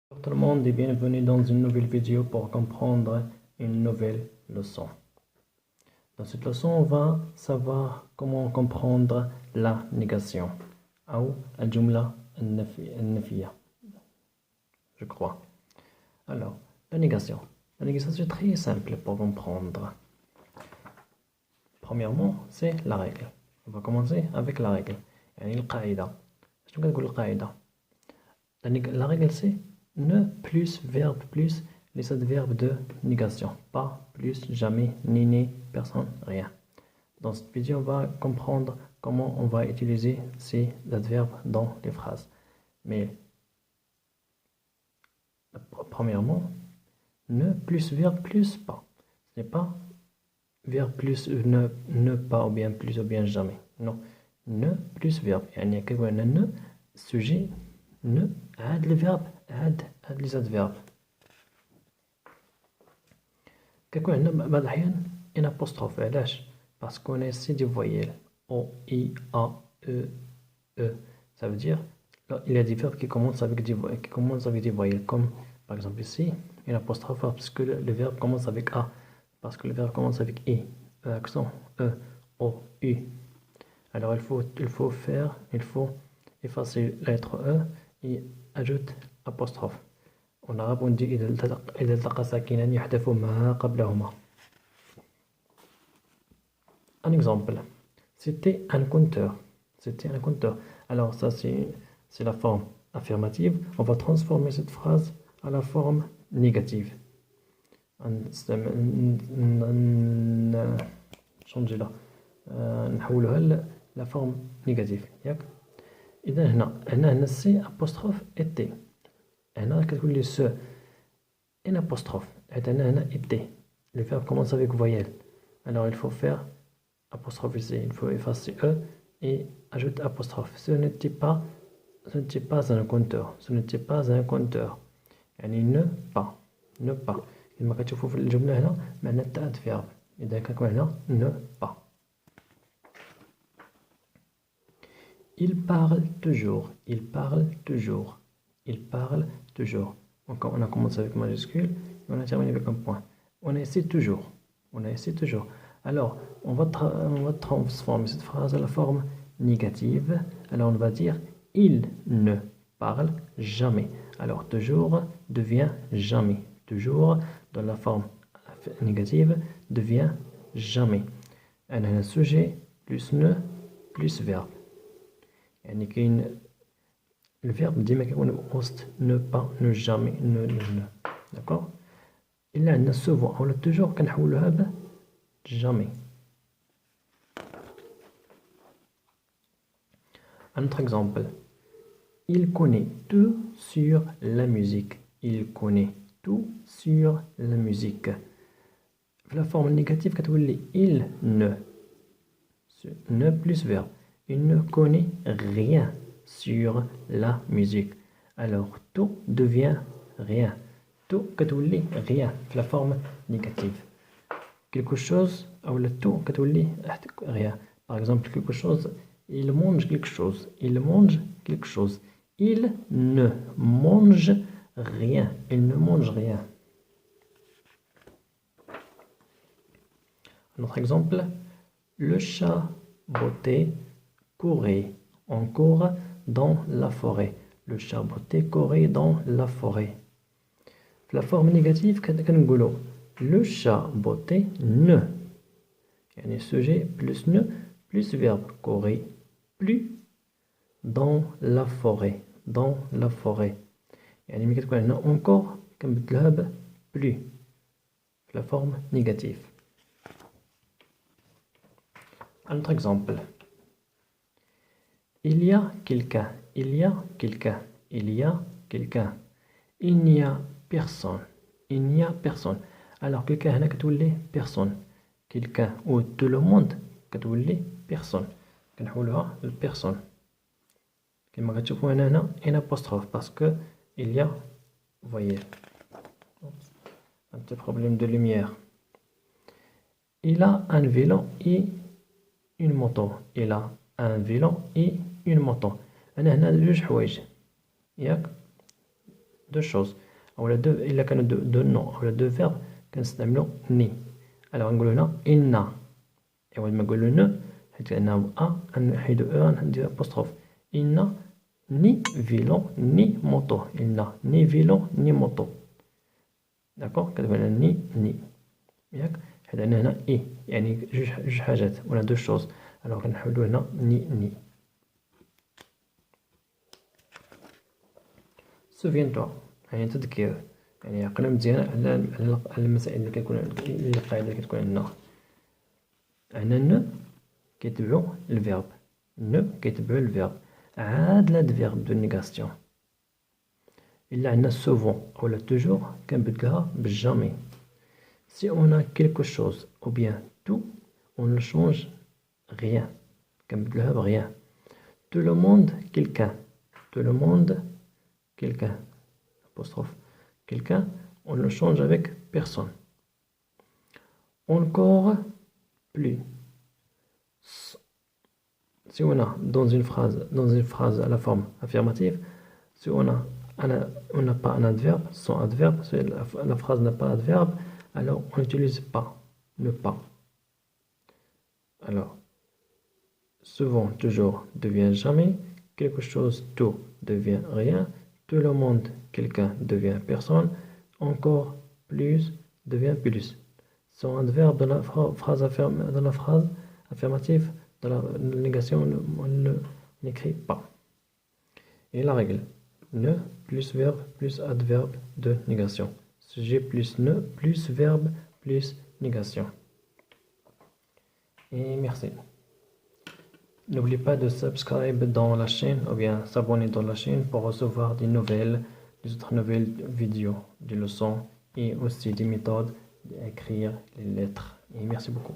Bonjour tout le monde et bienvenue dans une nouvelle vidéo pour comprendre une nouvelle leçon. Dans cette leçon, on va savoir comment comprendre la négation ou الجملة النفية, je crois. Alors, la négation. La négation, c'est très simple pour comprendre. Premièrement, c'est la règle. On va commencer avec la règle. يعني القاعدة. شنو كتقول القاعدة؟ La règle, c'est ne plus verbe plus les adverbes de négation. Pas, plus, jamais, ni, personne, rien. Dans cette vidéo, on va comprendre comment on va utiliser ces adverbes dans les phrases. Mais, premièrement, ne plus verbe plus pas. Ce n'est pas verbe plus ne pas ou bien plus ou bien jamais. Non. Ne plus verbe. Il y a ne, sujet, ne, add le verbe, add les adverbes. كيكون عندنا بعض الأحيان ان apostrophe. علاش؟ باسكو on a ici des voyelles O, I, A, E, E. Ça veut dire il y a des verbes qui commencent avec des voyelles, comme par exemple ici une apostrophe parce que le verbe commence avec A, parce que le verbe commence avec I, accent E, O, U. Alors il faut effacer la lettre E et ajouter apostrophe. En arabe on dit إذا التقى ساكنان يحذف ما قبلهما. Un exemple, c'était un compteur. C'était un compteur. Alors ça c'est la forme affirmative. On va transformer cette phrase à la forme négative. changer là. نحولها la forme négative. ياك؟ إذا هنا سي apostrophe et T. هنا كتقول لي ce un apostrophe. هنا été. Le verbe commence avec voyelle. Alors il faut faire apostrophe ici. Il faut effacer E et ajouter apostrophe. Ce n'était pas un compteur. Ce n'était pas un compteur. يعني ne pas. كما كتشوفوا في الجملة هنا معنى تاع adverbe. إذا كنكون هنا ne pas. Il parle toujours. Il parle toujours. Il parle toujours. Donc on a commencé avec majuscule et on a terminé avec un point. On essaie toujours. On essaie toujours. Alors, on va transformer cette phrase à la forme négative. Alors, on va dire il ne parle jamais. Alors, toujours devient jamais. Toujours, dans la forme négative, devient jamais. Un sujet plus ne plus verbe. يعني كاين الفيرب ديما كيكون وسط ne pas ne jamais ne d'accord. إلا عندنا souvent أو toujours كنحولوها ب jamais. Un autre exemple, il connaît tout sur la musique. Il connaît tout sur la musique. La forme négative كتولي il ne plus verbe. Il ne connaît rien sur la musique. Alors, tout devient rien. Tout كتولي rien. La forme négative. Quelque chose, ou le tout كتولي rien. Par exemple, quelque chose, il mange quelque chose. Il mange quelque chose. Il ne mange rien. Il ne mange rien. Un autre exemple, le chat botté courait encore dans la forêt. Le chat botté courait dans la forêt. La forme négative كنقولوا le chat botté ne. يعني sujet plus ne plus verbe courir plus dans la forêt. Dans la forêt. يعني ملي كتكون هنا encore كنبدلوها ب plus. La forme négative. Un autre exemple. Il y a quelqu'un. Il y a quelqu'un. Il y a quelqu'un. Il n'y a personne. Il n'y a personne. Alors quelqu'un هنا كتولي personne. Quelqu'un ou tout le monde كتولي personne. كنحولوها ل personne. كما كتشوفوا هنا un apostrophe parce que il y a voyez un petit problème de lumière. Il a un vélo et une moto. Il a un vélo et une moto. أنا هنا جوج حوايج ياك deux choses. Il a qu'un deux noms, ou deux verbes, كنستعملوا ni. Alors نقولوا هنا إن. Et ما نقولوا ne, حيت أنه a, نحيدو ندير apostrophe. Il n'a ni vélo ni moto. Il n'a ni vélo ni moto. D'accord? كتبان ni. ياك؟ حيت عندنا هنا إي، يعني جوج حاجات ولا دو شوز. alors كنحولو هنا ni. souviens-toi، يعني تذكير، يعني عقلنا مزيان على المسائل اللي كتكون القاعدة اللي كتكون عندنا. عندنا نو كيتبعو الفيرب، عاد l'adverbe de négation. إلا عندنا souvent ولا toujours كنبدلها بالجامي. Si on a quelque chose ou bien tout, on ne change rien. كنبدلوها بغيان. Tout le monde, quelqu'un. Apostrophe. Quelqu'un, on le change avec personne. Encore plus. Si on a dans une phrase à la forme affirmative, si on n'a pas un adverbe, sans adverbe, si la phrase n'a pas d'adverbe, alors on n'utilise pas, ne pas. Alors, souvent, toujours devient jamais, quelque chose, tout devient rien, tout le monde, quelqu'un devient personne, encore plus devient plus. Sans adverbe dans la phrase affirmative, dans la négation, on n'écrit pas. Et la règle, ne plus verbe plus adverbe de négation. Sujet plus ne plus verbe plus négation. Et merci. N'oublie pas de subscribe dans la chaîne ou bien s'abonner dans la chaîne pour recevoir des autres nouvelles vidéos, des leçons et aussi des méthodes d'écrire les lettres. Et merci beaucoup.